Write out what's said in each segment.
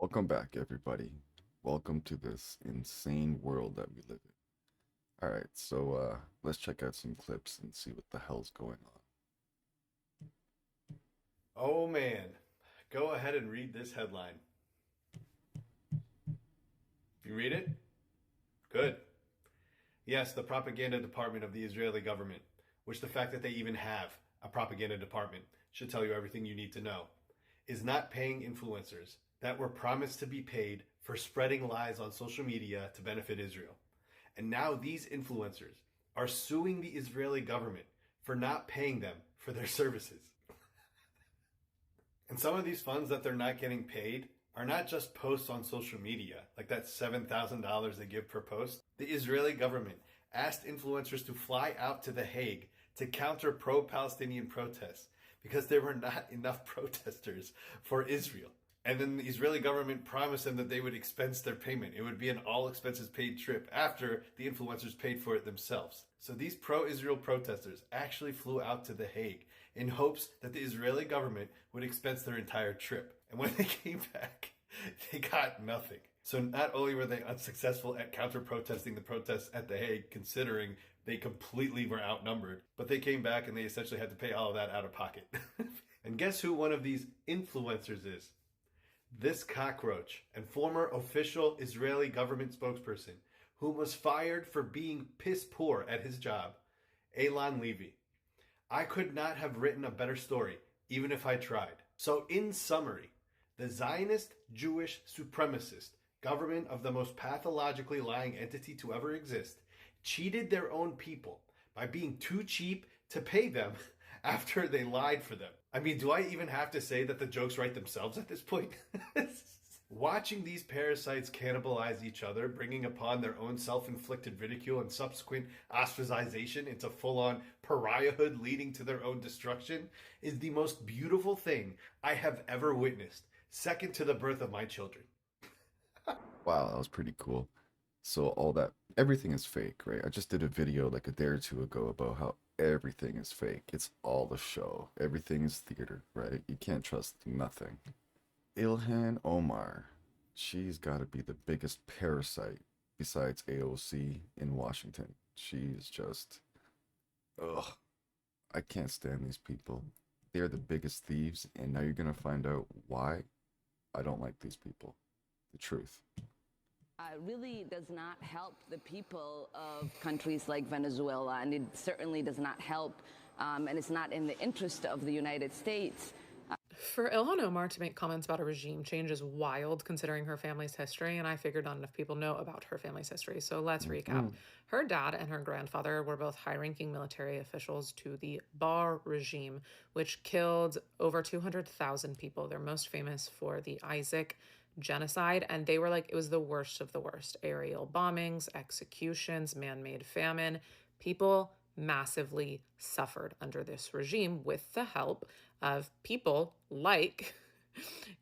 Welcome back, everybody. Welcome to this insane world that we live in. All right, so let's check out some clips and see what the hell's going on. Oh man, go ahead and read this headline. You read it? Good. Yes, the propaganda department of the Israeli government, which the fact that they even have a propaganda department should tell you everything you need to know, is not paying influencers that were promised to be paid for spreading lies on social media to benefit Israel. And now these influencers are suing the Israeli government for not paying them for their services. And some of these funds that they're not getting paid are not just posts on social media, like that $7,000 they give per post. The Israeli government asked influencers to fly out to The Hague to counter pro Palestinian protests because there were not enough protesters for Israel. And then the Israeli government promised them that they would expense their payment. It would be an all expenses paid trip after the influencers paid for it themselves. So these pro Israel protesters actually flew out to The Hague in hopes that the Israeli government would expense their entire trip. And when they came back, they got nothing. So not only were they unsuccessful at counter protesting the protests at The Hague, considering they completely were outnumbered, but they came back and they essentially had to pay all of that out of pocket. And guess who one of these influencers is? This cockroach and former official Israeli government spokesperson, who was fired for being piss poor at his job, Elon Levy. I could not have written a better story, even if I tried. So, in summary, the Zionist Jewish supremacist government of the most pathologically lying entity to ever exist cheated their own people by being too cheap to pay them after they lied for them. I mean, do I even have to say that the jokes write themselves at this point? Watching these parasites cannibalize each other, bringing upon their own self-inflicted ridicule and subsequent ostracization into full-on pariahhood leading to their own destruction, is the most beautiful thing I have ever witnessed, second to the birth of my children. Wow, that was pretty cool. So everything is fake, right? I just did a video like a day or two ago about how everything is fake. It's all a show. Everything is theater, right? You can't trust nothing. Ilhan Omar, she's got to be the biggest parasite besides AOC in Washington. She's just, ugh, I can't stand these people. They're the biggest thieves, and now you're gonna find out why I don't like these people. The truth. Really does not help the people of countries like Venezuela, and it certainly does not help, and it's not in the interest of the United States. For Ilhan Omar to make comments about a regime change is wild considering her family's history, and I figured not enough people know about her family's history. So let's recap. Her dad and her grandfather were both high ranking military officials to the Bar regime, which killed over 200,000 people. They're most famous for the Isaac genocide, and they were like, it was the worst of the worst. Aerial bombings, executions, man made famine. People massively suffered under this regime with the help of people like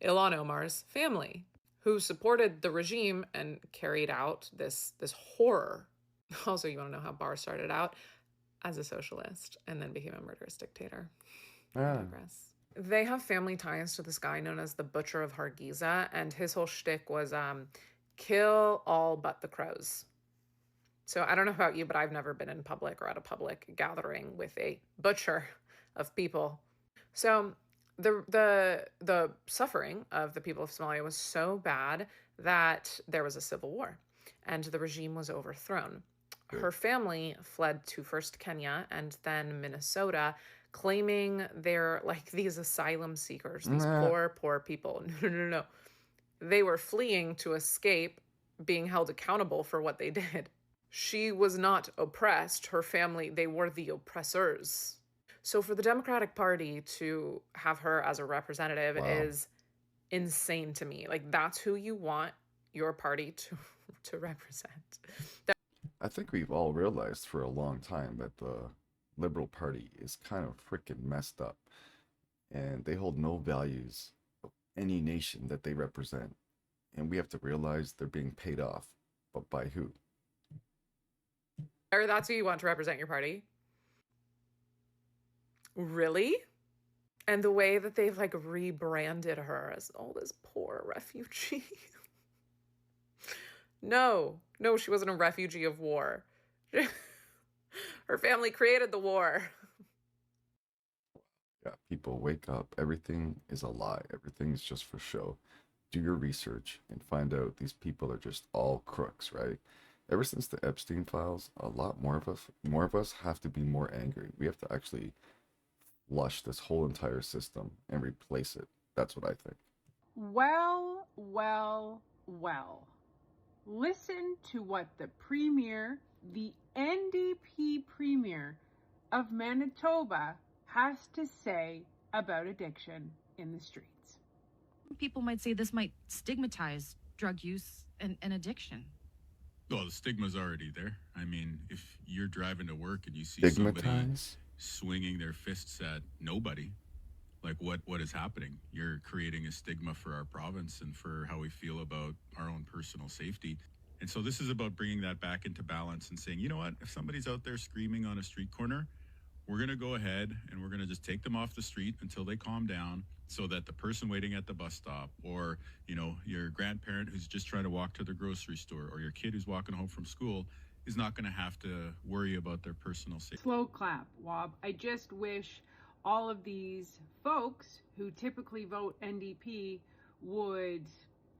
Ilhan Omar's family, who supported the regime and carried out this horror. Also, you want to know how Barr started out? As a socialist and then became a murderous dictator. I digress. They have family ties to this guy known as the Butcher of Hargeisa, and his whole shtick was kill all but the crows. So I don't know about you, but I've never been in public or at a public gathering with a butcher of people. So the suffering of the people of Somalia was so bad that there was a civil war and the regime was overthrown. Her family fled to first Kenya and then Minnesota, claiming they're like these asylum seekers, these poor people. No. They were fleeing to escape being held accountable for what they did. She was not oppressed. Her family, they were the oppressors. So for the Democratic Party to have her as a representative is insane to me. Like, that's who you want your party to represent. I think we've all realized for a long time that the Liberal Party is kind of freaking messed up, and they hold no values of any nation that they represent. And we have to realize they're being paid off, but by who? Or that's who you want to represent your party? Really? And the way that they've like rebranded her as, oh, this poor refugee. No, no, she wasn't a refugee of war. Her family created the war. Yeah, people wake up. Everything is a lie. Everything is just for show. Do your research and find out these people are just all crooks, right? Ever since the Epstein files, a lot more of us have to be more angry. We have to actually flush this whole entire system and replace it. That's what I think. Well, well, well. Listen to what the Premier, the NDP Premier of Manitoba, has to say about addiction in the streets. People might say this might stigmatize drug use and addiction. Well, the stigma's already there. I mean, if you're driving to work and you see somebody Stigmatize? swinging their fists at nobody, like what is happening? You're creating a stigma for our province and for how we feel about our own personal safety. And so this is about bringing that back into balance and saying, you know what, if somebody's out there screaming on a street corner, we're going to go ahead and we're going to just take them off the street until they calm down, so that the person waiting at the bus stop, or, you know, your grandparent who's just trying to walk to the grocery store, or your kid who's walking home from school is not going to have to worry about their personal safety. Slow clap, Wob. I just wish all of these folks who typically vote NDP would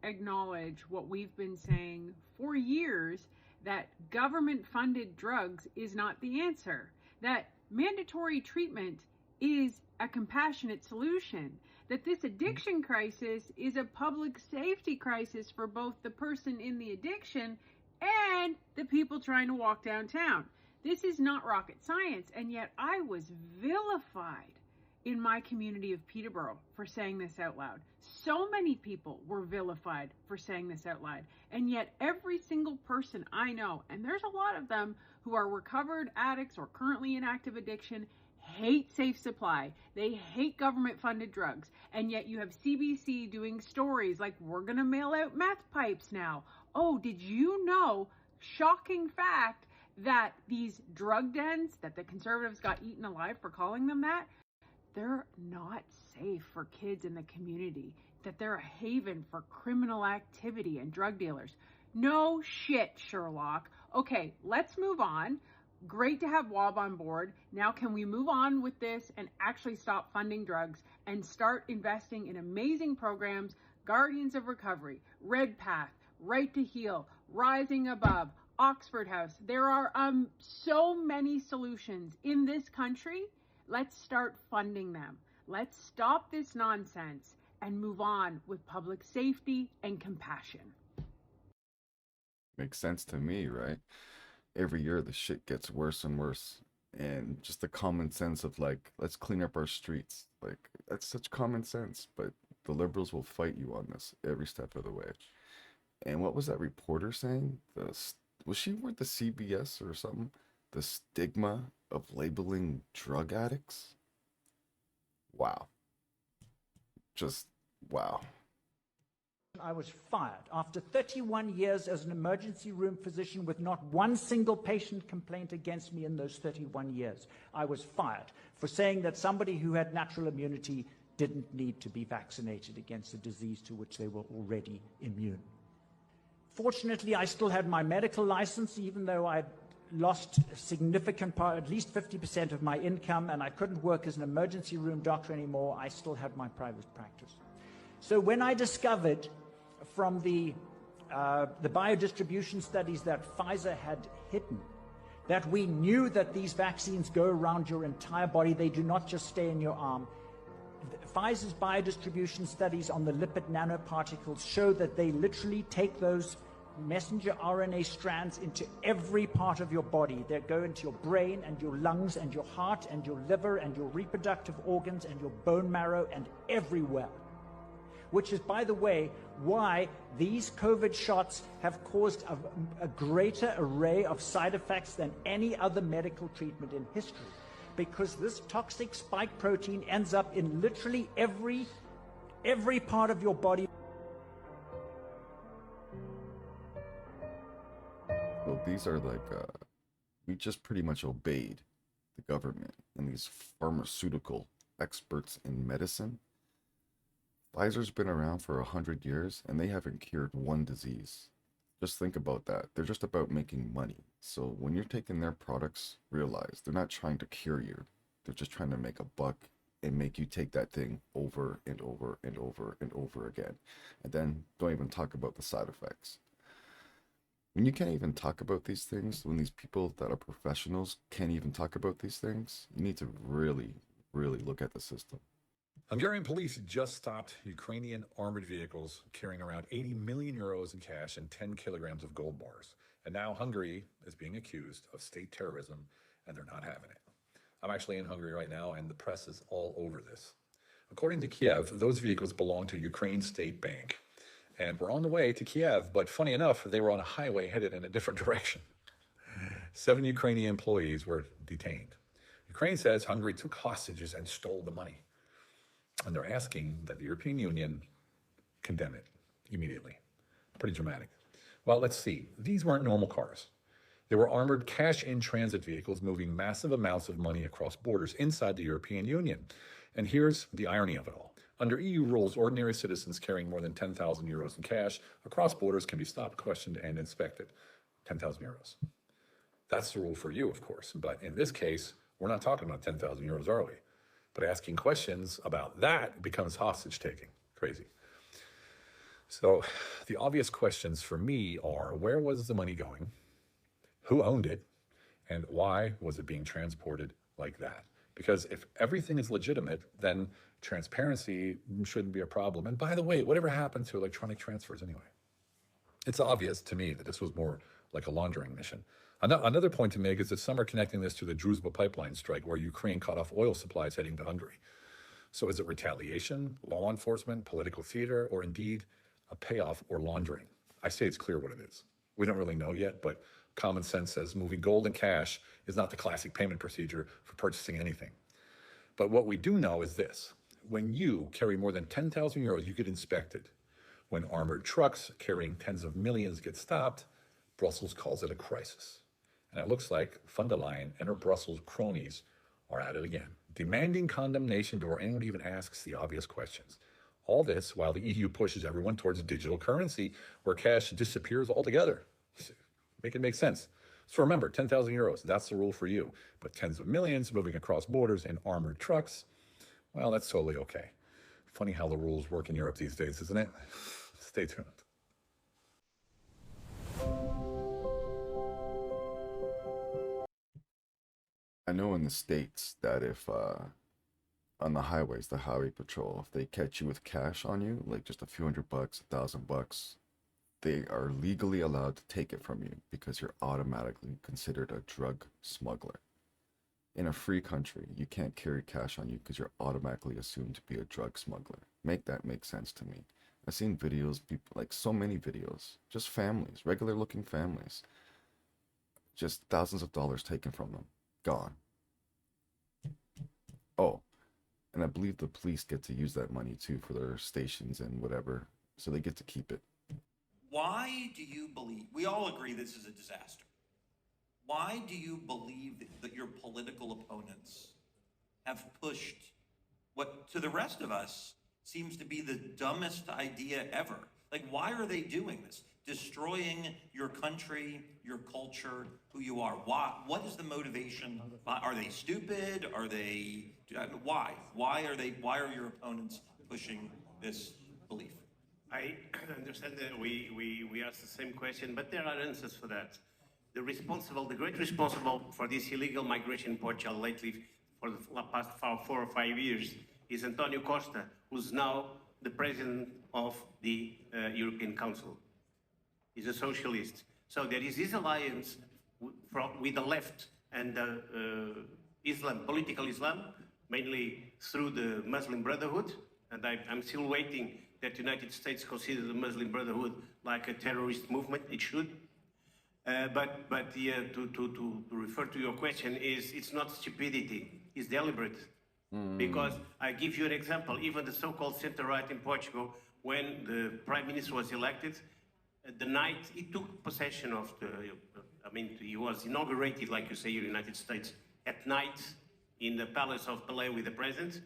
acknowledge what we've been saying for years, that government-funded drugs is not the answer, that mandatory treatment is a compassionate solution, that this addiction crisis is a public safety crisis for both the person in the addiction and the people trying to walk downtown. This is not rocket science, and yet I was vilified in my community of Peterborough for saying this out loud. So many people were vilified for saying this out loud, and yet every single person I know, and there's a lot of them who are recovered addicts or currently in active addiction, hate safe supply. They hate government-funded drugs. And yet you have CBC doing stories like, we're going to mail out meth pipes now. Oh, did you know, shocking fact, that these drug dens that the Conservatives got eaten alive for calling them that, they're not safe for kids in the community, that they're a haven for criminal activity and drug dealers. No shit, Sherlock. Okay, let's move on. Great to have Wob on board. Now can we move on with this and actually stop funding drugs and start investing in amazing programs, Guardians of Recovery, Red Path, Right to Heal, Rising Above, Oxford House. There are so many solutions in this country. Let's start funding them. Let's stop this nonsense and move on with public safety and compassion. Makes sense to me, right? Every year the shit gets worse and worse. And just the common sense of like, let's clean up our streets. Like, that's such common sense, but the liberals will fight you on this every step of the way. And what was that reporter saying? Was she with the CBS or something? The stigma of labeling drug addicts? Wow. Just wow. I was fired after 31 years as an emergency room physician with not one single patient complaint against me in those 31 years. I was fired for saying that somebody who had natural immunity didn't need to be vaccinated against a disease to which they were already immune. Fortunately, I still had my medical license, even though I'd lost a significant part, at least 50% of my income, and I couldn't work as an emergency room doctor anymore. I still had my private practice. So when I discovered from the biodistribution studies that Pfizer had hidden, that we knew that these vaccines go around your entire body, they do not just stay in your arm. Pfizer's biodistribution studies on the lipid nanoparticles show that they literally take those messenger RNA strands into every part of your body. They go into your brain and your lungs and your heart and your liver and your reproductive organs and your bone marrow and everywhere. Which is, by the way, why these COVID shots have caused a greater array of side effects than any other medical treatment in history. Because this toxic spike protein ends up in literally every part of your body. Well, these are like, we just pretty much obeyed the government and these pharmaceutical experts in medicine. Pfizer's been around for 100 years and they haven't cured one disease. Just think about that. They're just about making money. So when you're taking their products, realize they're not trying to cure you. They're just trying to make a buck and make you take that thing over and over and over and over again. And then don't even talk about the side effects. When you can't even talk about these things, when these people that are professionals can't even talk about these things, you need to really, really look at the system. Hungarian police just stopped Ukrainian armored vehicles carrying around 80 million euros in cash and 10 kilograms of gold bars. And now Hungary is being accused of state terrorism, and they're not having it. I'm actually in Hungary right now, and the press is all over this. According to Kiev, those vehicles belong to Ukraine State Bank and were on the way to Kiev, but funny enough, they were on a highway headed in a different direction. 7 Ukrainian employees were detained. Ukraine says Hungary took hostages and stole the money. And they're asking that the European Union condemn it immediately. Pretty dramatic. Well, let's see. These weren't normal cars. They were armored cash-in-transit vehicles moving massive amounts of money across borders inside the European Union. And here's the irony of it all. Under EU rules, ordinary citizens carrying more than 10,000 euros in cash across borders can be stopped, questioned, and inspected. 10,000 euros. That's the rule for you, of course. But in this case, we're not talking about 10,000 euros, are we? But asking questions about that becomes hostage taking. Crazy. So the obvious questions for me are, where was the money going? Who owned it? And why was it being transported like that? Because if everything is legitimate, then transparency shouldn't be a problem. And by the way, whatever happened to electronic transfers anyway? It's obvious to me that this was more like a laundering mission. Another point to make is that some are connecting this to the Druzhba pipeline strike, where Ukraine cut off oil supplies heading to Hungary. So is it retaliation, law enforcement, political theater, or indeed a payoff or laundering? I say it's clear what it is. We don't really know yet, but common sense says moving gold and cash is not the classic payment procedure for purchasing anything. But what we do know is this. When you carry more than 10,000 euros, you get inspected. When armored trucks carrying tens of millions get stopped, Brussels calls it a crisis. And it looks like von der Leyen and her Brussels cronies are at it again, demanding condemnation before anyone even asks the obvious questions. All this while the EU pushes everyone towards digital currency, where cash disappears altogether. Make it make sense. So remember, 10,000 euros, that's the rule for you. But tens of millions moving across borders in armored trucks, well, that's totally okay. Funny how the rules work in Europe these days, isn't it? Stay tuned. I know in the States that if on the highways, the highway patrol, if they catch you with cash on you, like just a few $100, $1,000, they are legally allowed to take it from you because you're automatically considered a drug smuggler. In a free country, you can't carry cash on you because you're automatically assumed to be a drug smuggler. Make that make sense to me. I've seen videos, people, like so many videos, just families, regular looking families, just thousands of dollars taken from them, gone. Oh, and I believe the police get to use that money too for their stations and whatever, so they get to keep it. Why do you believe, we all agree this is a disaster. Why do you believe that your political opponents have pushed what to the rest of us seems to be the dumbest idea ever? Like, why are they doing this? Destroying your country, your culture, who you are. Why? What is the motivation? Are they stupid? Are they, why? Why are your opponents pushing this belief? I understand that we asked the same question, but there are answers for that. The great responsible for this illegal migration in Portugal lately for the past 4 or 5 years is Antonio Costa, who's now the president of the European Council. He's a socialist. So there is this alliance with the left and Islam, political Islam, mainly through the Muslim Brotherhood. And I'm still waiting that the United States consider the Muslim Brotherhood like a terrorist movement. It should. To refer to your question, it's not stupidity, it's deliberate. Because I give you an example, even the so-called center-right in Portugal, when the Prime Minister was elected, the night he took possession of he was inaugurated, like you say, in the United States, at night in the Palace of Pelé with the President.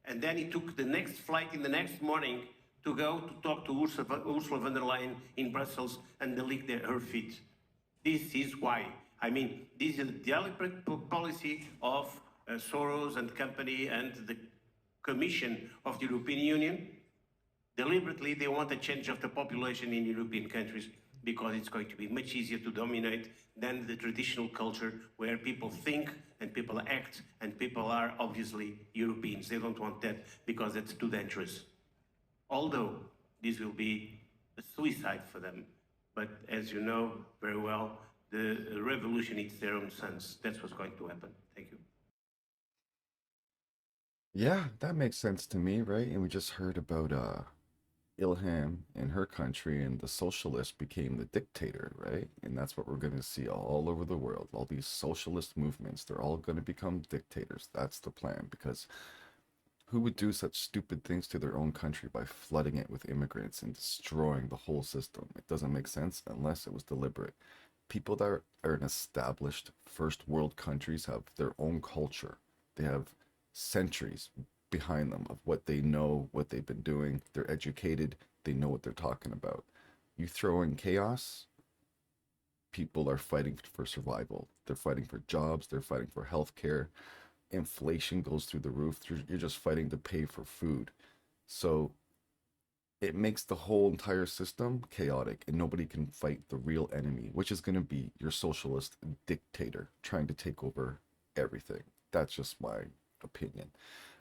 And then he took the next flight in the next morning to go to talk to Ursula von der Leyen in Brussels and lick her feet. This is why. I mean, this is a deliberate policy of Soros and company and the Commission of the European Union. Deliberately, they want a change of the population in European countries because it's going to be much easier to dominate than the traditional culture where people think and people act and people are obviously Europeans. They don't want that because it's too dangerous. Although this will be a suicide for them. But as you know very well, the revolution eats their own sons. That's what's going to happen. Thank you. Yeah, that makes sense to me, right? And we just heard about Ilhan in her country, and the socialist became the dictator, right? And that's what we're going to see all over the world. All these socialist movements, they're all going to become dictators. That's the plan, because who would do such stupid things to their own country by flooding it with immigrants and destroying the whole system? It doesn't make sense unless it was deliberate. People that are in established first world countries have their own culture. They have centuries behind them of what they know, what they've been doing. They're educated. They know what they're talking about. You throw in chaos, people are fighting for survival. They're fighting for jobs. They're fighting for healthcare. Inflation goes through the roof. You're just fighting to pay for food. So it makes the whole entire system chaotic, and nobody can fight the real enemy, which is going to be your socialist dictator trying to take over everything. That's just my opinion.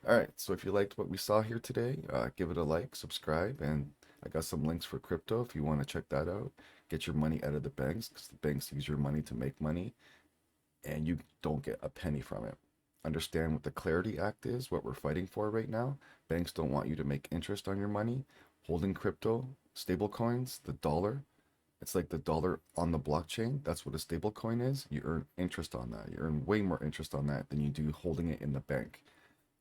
All right, so if you liked what we saw here today, give it a like, subscribe, and I got some links for crypto if you want to check that out. Get your money out of the banks, because the banks use your money to make money, and you don't get a penny from it. Understand what the Clarity Act is, what we're fighting for right now. Banks don't want you to make interest on your money. Holding crypto, stable coins, the dollar, it's like the dollar on the blockchain. That's what a stable coin is. You earn interest on that. You earn way more interest on that than you do holding it in the bank.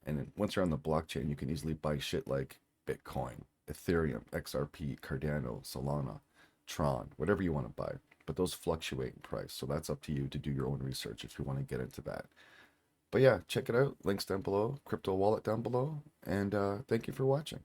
And then once you're on the blockchain, you can easily buy shit like Bitcoin, Ethereum, XRP, Cardano, Solana, Tron, whatever you want to buy. But those fluctuate in price. So that's up to you to do your own research if you want to get into that. But yeah, check it out. Links down below, crypto wallet down below. And thank you for watching.